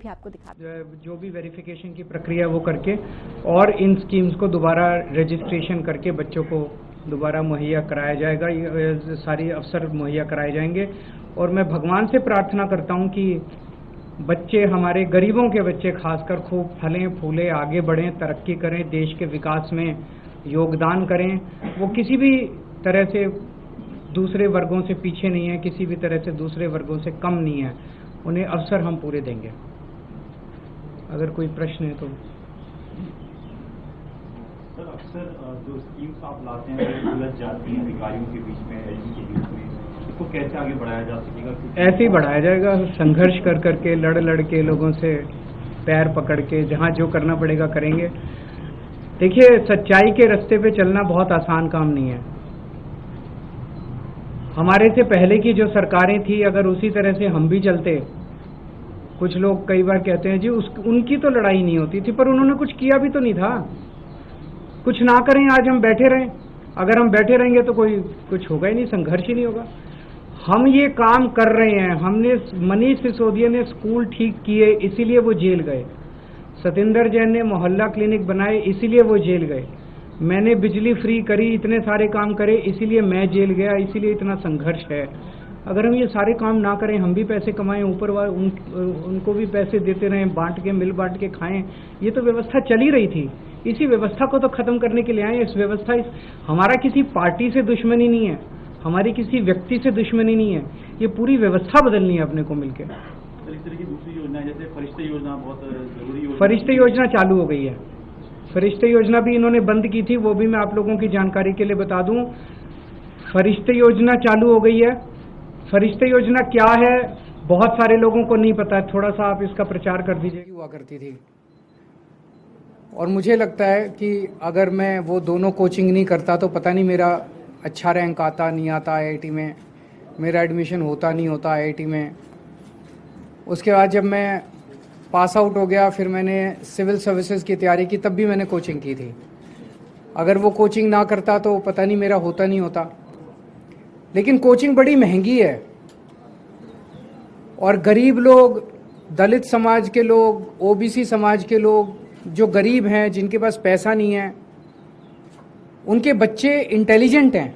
भी आपको दिखा जो भी वेरिफिकेशन की प्रक्रिया वो करके और इन स्कीम्स को दोबारा रजिस्ट्रेशन करके बच्चों को दोबारा मुहैया कराया जाएगा, ये सारी अवसर मुहैया कराए जाएंगे। और मैं भगवान से प्रार्थना करता हूं कि बच्चे, हमारे गरीबों के बच्चे खासकर, खूब फलें फूले, आगे बढ़ें, तरक्की करें, देश के विकास में योगदान करें। वो किसी भी तरह से दूसरे वर्गों से पीछे नहीं है, किसी भी तरह से दूसरे वर्गों से कम नहीं है। उन्हें अवसर हम पूरे देंगे। अगर कोई प्रश्न है तो। सर, अक्सर जो स्कीम्स आप लाते हैं वो उलझ जाती हैं अधिकारियों के बीच में, एलजी के बीच में, इसको कैसे आगे बढ़ाया जा सकेगा? ऐसे ही बढ़ाया जाएगा, संघर्ष कर करके, लड़ के, लोगों से पैर पकड़ के, जहाँ जो करना पड़ेगा करेंगे। देखिए, सच्चाई के रास्ते पे चलना बहुत आसान काम नहीं है। हमारे से पहले की जो सरकारें थी, अगर उसी तरह से हम भी चलते, कुछ लोग कई बार कहते हैं जी उनकी तो लड़ाई नहीं होती थी, पर उन्होंने कुछ किया भी तो नहीं था। कुछ ना करें, आज हम बैठे रहें। अगर हम बैठे रहेंगे तो कोई कुछ होगा ही नहीं, संघर्ष ही नहीं होगा। हम ये काम कर रहे हैं। हमने, मनीष सिसोदिया ने स्कूल ठीक किए, इसीलिए वो जेल गए। सतेंद्र जैन ने मोहल्ला क्लिनिक बनाए, इसीलिए वो जेल गए। मैंने बिजली फ्री करी, इतने सारे काम करे, इसीलिए मैं जेल गया, इसीलिए इतना संघर्ष है। अगर हम ये सारे काम ना करें, हम भी पैसे कमाएं, ऊपर वाले उनको भी पैसे देते रहें, बांट के, मिल बांट के खाएं, ये तो व्यवस्था चली रही थी। इसी व्यवस्था को तो खत्म करने के लिए आए। इस व्यवस्था, हमारा किसी पार्टी से दुश्मनी नहीं है, हमारी किसी व्यक्ति से दुश्मनी नहीं है, ये पूरी व्यवस्था बदलनी है अपने को मिलकर। इस तरह की दूसरी योजना जैसे फरिश्ते योजना बहुत जरूरी योजना, फरिश्ते योजना चालू हो गई है। फरिश्ते योजना भी इन्होंने बंद की थी, वो भी मैं आप लोगों की जानकारी के लिए बता दूं। फरिश्ते योजना चालू हो गई है। फरिश्ते योजना क्या है, बहुत सारे लोगों को नहीं पता है, थोड़ा सा आप इसका प्रचार कर दीजिए। हुआ करती थी, और मुझे लगता है कि अगर मैं वो दोनों कोचिंग नहीं करता तो पता नहीं मेरा अच्छा रैंक आता नहीं आता आईआईटी में, मेरा एडमिशन होता नहीं होता आईआईटी में। उसके बाद जब मैं पास आउट हो गया, फिर मैंने सिविल सर्विसेज की तैयारी की, तब भी मैंने कोचिंग की थी। अगर वो कोचिंग ना करता तो पता नहीं मेरा होता नहीं होता। लेकिन कोचिंग बड़ी महंगी है, और गरीब लोग, दलित समाज के लोग, ओबीसी समाज के लोग, जो गरीब हैं, जिनके पास पैसा नहीं है, उनके बच्चे इंटेलिजेंट हैं।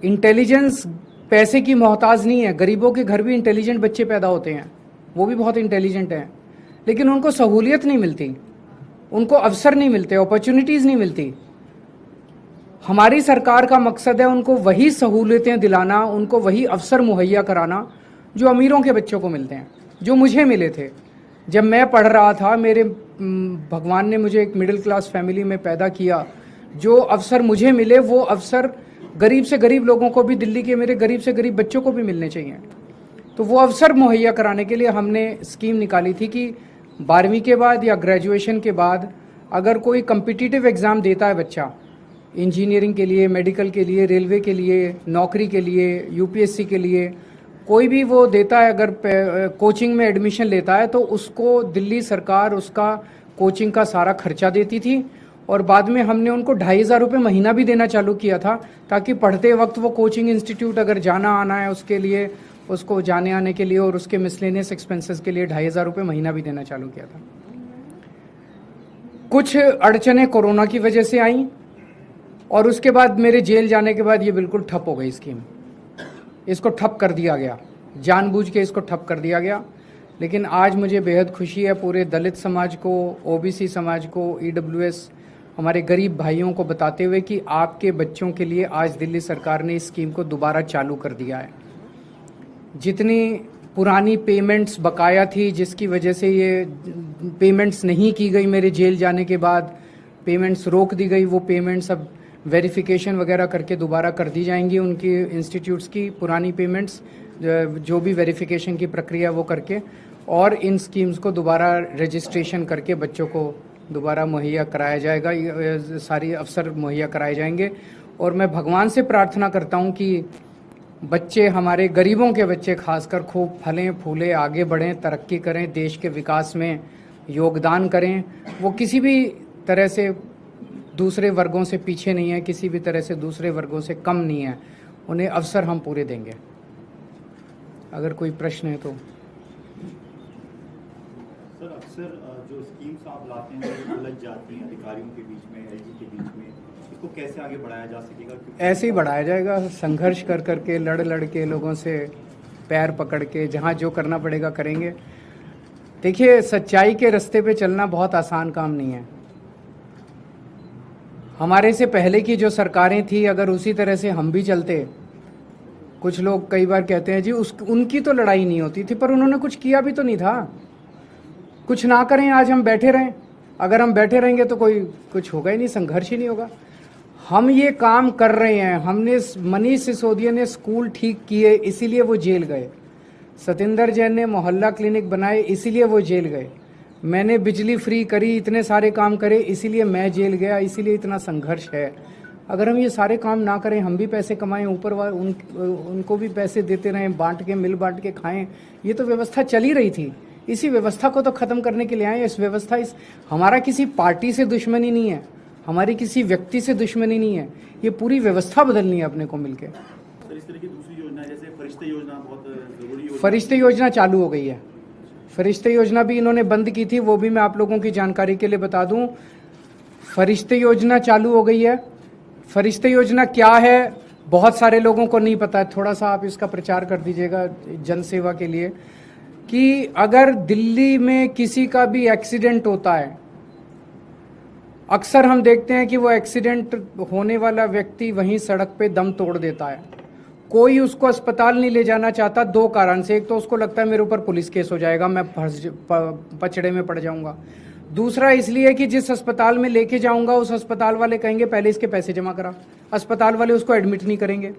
इंटेलिजेंस पैसे की मोहताज नहीं है। गरीबों के घर भी इंटेलिजेंट बच्चे पैदा होते हैं, वो भी बहुत इंटेलिजेंट हैं, लेकिन उनको सहूलियत नहीं मिलती, उनको अवसर नहीं मिलते, अपॉर्चुनिटीज़ नहीं मिलती। हमारी सरकार का मकसद है उनको वही सहूलियतें दिलाना, उनको वही अवसर मुहैया कराना जो अमीरों के बच्चों को मिलते हैं, जो मुझे मिले थे जब मैं पढ़ रहा था। मेरे भगवान ने मुझे एक मिडिल क्लास फैमिली में पैदा किया। जो अवसर मुझे मिले, वो अवसर गरीब से गरीब लोगों को भी, दिल्ली के मेरे गरीब से गरीब बच्चों को भी मिलने चाहिए। तो वो अवसर मुहैया कराने के लिए हमने स्कीम निकाली थी कि 12वीं के बाद या ग्रेजुएशन के बाद अगर कोई कम्पिटिटिव एग्ज़ाम देता है बच्चा, इंजीनियरिंग के लिए, मेडिकल के लिए, रेलवे के लिए, नौकरी के लिए, यूपीएससी के लिए, कोई भी वो देता है, अगर कोचिंग में एडमिशन लेता है, तो उसको दिल्ली सरकार उसका कोचिंग का सारा खर्चा देती थी। और बाद में हमने उनको 2,500 रुपये महीना भी देना चालू किया था, ताकि पढ़ते वक्त वो कोचिंग इंस्टीट्यूट अगर जाना आना है उसके लिए, उसको जाने आने के लिए और उसके मिसलेनियस एक्सपेंसेस के लिए 2,500 रुपये महीना भी देना चालू किया था। कुछ अड़चने कोरोना की वजह से आई, और उसके बाद मेरे जेल जाने के बाद ये बिल्कुल ठप हो गई स्कीम। इसको ठप कर दिया गया, जानबूझ के इसको ठप कर दिया गया। लेकिन आज मुझे बेहद खुशी है पूरे दलित समाज को, ओबीसी समाज को, ईडब्ल्यूएस, हमारे गरीब भाइयों को बताते हुए कि आपके बच्चों के लिए आज दिल्ली सरकार ने इस स्कीम को दोबारा चालू कर दिया है। जितनी पुरानी पेमेंट्स बकाया थी, जिसकी वजह से ये पेमेंट्स नहीं की गई, मेरे जेल जाने के बाद पेमेंट्स रोक दी गई, वो पेमेंट्स अब वेरिफिकेशन वगैरह करके दोबारा कर दी जाएंगी। उनकी इंस्टीट्यूट्स की पुरानी पेमेंट्स, जो भी वेरिफिकेशन की प्रक्रिया वो करके, और इन स्कीम्स को दोबारा रजिस्ट्रेशन करके बच्चों को दोबारा मुहैया कराया जाएगा, ये सारी अवसर मुहैया कराए जाएंगे। और मैं भगवान से प्रार्थना करता हूँ कि बच्चे, हमारे गरीबों के बच्चे खासकर, खूब फलें फूले, आगे बढ़ें, तरक्की करें, देश के विकास में योगदान करें। वो किसी भी तरह से दूसरे वर्गों से पीछे नहीं है, किसी भी तरह से दूसरे वर्गों से कम नहीं है। उन्हें अवसर हम पूरे देंगे। अगर कोई प्रश्न है तो। सर अक्सर जो स्कीम्स आप लाते हैं वो उलझ जाती हैं अधिकारियों के बीच में, एलजी के बीच में, इसको कैसे आगे बढ़ाया जा सकेगा? ऐसे ही बढ़ाया जाएगा, संघर्ष कर करके, लड़ के, लोगों से पैर पकड़ के, जहाँ जो करना पड़ेगा करेंगे। देखिए, सच्चाई के रास्ते पे चलना बहुत आसान काम नहीं है। हमारे से पहले की जो सरकारें थी, अगर उसी तरह से हम भी चलते, कुछ लोग कई बार कहते हैं जी उनकी तो लड़ाई नहीं होती थी, पर उन्होंने कुछ किया भी तो नहीं था। कुछ ना करें, आज हम बैठे रहें, अगर हम बैठे रहेंगे तो कोई कुछ होगा ही नहीं, संघर्ष ही नहीं होगा। हम ये काम कर रहे हैं। हमने, मनीष सिसोदिया ने स्कूल ठीक किए इसीलिए वो जेल गए, सतिंदर जैन ने मोहल्ला क्लिनिक बनाए इसीलिए वो जेल गए, मैंने बिजली फ्री करी, इतने सारे काम करे इसीलिए मैं जेल गया, इसीलिए इतना संघर्ष है। अगर हम ये सारे काम ना करें, हम भी पैसे कमाएं, ऊपर वाले उनको भी पैसे देते रहें, बांट के, मिल बांट के खाएं, ये तो व्यवस्था चली रही थी। इसी व्यवस्था को तो खत्म करने के लिए आए। हमारा किसी पार्टी से दुश्मनी नहीं है, हमारी किसी व्यक्ति से दुश्मनी नहीं है, ये पूरी व्यवस्था बदलनी है अपने को मिलके। सर, इस तरह की दूसरी योजना जैसे फरिश्ते योजना बहुत जरूरी योजना, फरिश्ते योजना चालू हो गई है। फरिश्ते योजना भी इन्होंने बंद की थी, वो भी मैं आप लोगों की जानकारी के लिए बता दूं। फरिश्ते योजना चालू हो गई है। फरिश्ते योजना क्या है बहुत सारे लोगों को नहीं पता है, थोड़ा सा आप इसका प्रचार कर दीजिएगा जन सेवा के लिए, कि अगर दिल्ली में किसी का भी एक्सीडेंट होता है, अक्सर हम देखते हैं कि वो एक्सीडेंट होने वाला व्यक्ति वहीं सड़क पे दम तोड़ देता है। कोई उसको अस्पताल नहीं ले जाना चाहता, दो कारण से। एक तो उसको लगता है मेरे ऊपर पुलिस केस हो जाएगा, मैं पचड़े में पड़ जाऊंगा। दूसरा इसलिए कि जिस अस्पताल में लेके जाऊंगा उस अस्पताल वाले कहेंगे पहले इसके पैसे जमा करा, अस्पताल वाले उसको एडमिट नहीं करेंगे।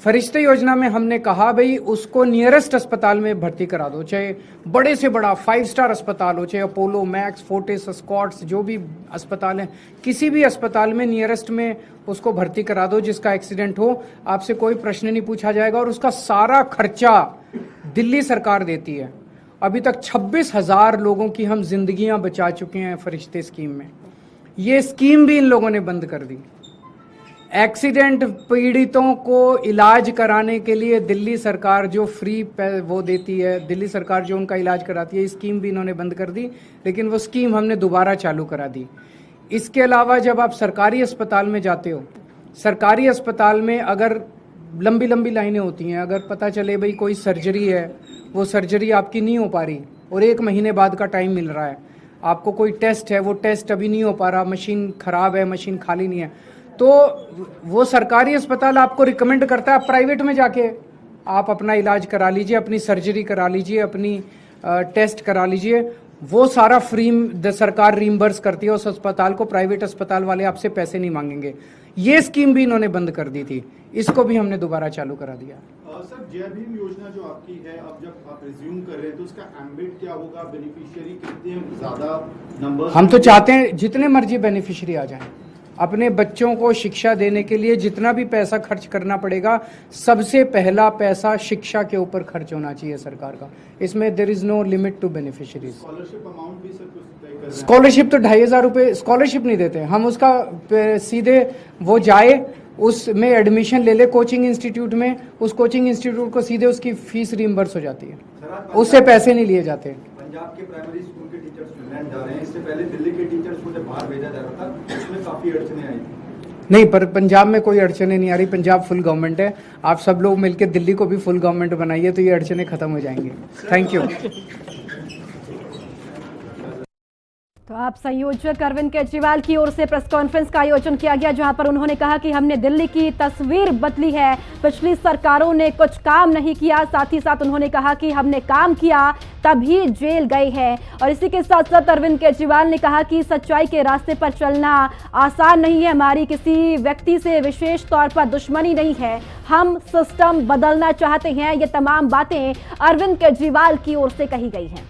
फरिश्ते योजना में हमने कहा भाई उसको नियरेस्ट अस्पताल में भर्ती करा दो, चाहे बड़े से बड़ा 5 स्टार अस्पताल हो, चाहे अपोलो, मैक्स, फोर्टिस, स्कॉट्स, जो भी अस्पताल हैं, किसी भी अस्पताल में नियरेस्ट में उसको भर्ती करा दो। जिसका एक्सीडेंट हो, आपसे कोई प्रश्न नहीं पूछा जाएगा और उसका सारा खर्चा दिल्ली सरकार देती है। अभी तक 26,000 लोगों की हम जिंदगियां बचा चुके हैं फरिश्ते स्कीम में। ये स्कीम भी इन लोगों ने बंद कर दी। एक्सीडेंट पीड़ितों को इलाज कराने के लिए दिल्ली सरकार जो फ्री वो देती है, दिल्ली सरकार जो उनका इलाज कराती है, स्कीम भी इन्होंने बंद कर दी, लेकिन वो स्कीम हमने दोबारा चालू करा दी। इसके अलावा जब आप सरकारी अस्पताल में जाते हो, सरकारी अस्पताल में अगर लंबी लंबी लाइनें होती हैं, अगर पता चले भाई कोई सर्जरी है, वो सर्जरी आपकी नहीं हो पा रही और 1 महीने बाद का टाइम मिल रहा है, आपको कोई टेस्ट है, वो टेस्ट अभी नहीं हो पा रहा, मशीन खराब है, मशीन खाली नहीं है, तो वो सरकारी अस्पताल आपको रिकमेंड करता है प्राइवेट में जाके आप अपना इलाज करा लीजिए, अपनी सर्जरी करा लीजिए, अपनी टेस्ट करा लीजिए। वो सारा फ्री सरकार रीइंबर्स करती है उस अस्पताल को, प्राइवेट अस्पताल वाले आपसे पैसे नहीं मांगेंगे। ये स्कीम भी इन्होंने बंद कर दी थी, इसको भी हमने दोबारा चालू करा दिया। सर, जय भीम योजना जो आपकी है, अब जब आप रिज्यूम कर रहे हैं तो उसका एम्बिट क्या होगा, बेनिफिशियरी कितने ज्यादा नंबर? हम तो चाहते हैं जितने मर्जी बेनिफिशियरी आ जाएं। अपने बच्चों को शिक्षा देने के लिए जितना भी पैसा खर्च करना पड़ेगा, सबसे पहला पैसा शिक्षा के ऊपर खर्च होना चाहिए सरकार का। इसमें there is no limit to beneficiaries. Scholarship amount भी सर कुछ तय कर रहे हैं? स्कॉलरशिप तो 2,500 रुपये स्कॉलरशिप नहीं देते हम, उसका सीधे वो जाए, उसमें एडमिशन ले ले कोचिंग इंस्टीट्यूट में, उस कोचिंग इंस्टीट्यूट को सीधे उसकी फीस रिइंबर्स हो जाती है, उससे पैसे नहीं लिए जाते। पंजाब के प्राइमरी स्कूल के टीचर्स फिनलैंड जा रहे हैं, इससे पहले दिल्ली के टीचर्स को जब बाहर भेजा जा रहा था उसमें काफी अड़चने आई थी। नहीं, पर पंजाब में कोई अड़चने नहीं आ रही, पंजाब फुल गवर्नमेंट है। आप सब लोग मिलकर दिल्ली को भी फुल गवर्नमेंट बनाइए तो ये अड़चने खत्म हो जाएंगी। Thank you. तो आप संयोजक अरविंद केजरीवाल की ओर से प्रेस कॉन्फ्रेंस का आयोजन किया गया, जहां पर उन्होंने कहा कि हमने दिल्ली की तस्वीर बदली है, पिछली सरकारों ने कुछ काम नहीं किया। साथ ही साथ उन्होंने कहा कि हमने काम किया तभी जेल गए हैं। और इसी के साथ साथ अरविंद केजरीवाल ने कहा कि सच्चाई के रास्ते पर चलना आसान नहीं है, हमारी किसी व्यक्ति से विशेष तौर पर दुश्मनी नहीं है, हम सिस्टम बदलना चाहते हैं। ये तमाम बातें अरविंद केजरीवाल की ओर से कही गई हैं।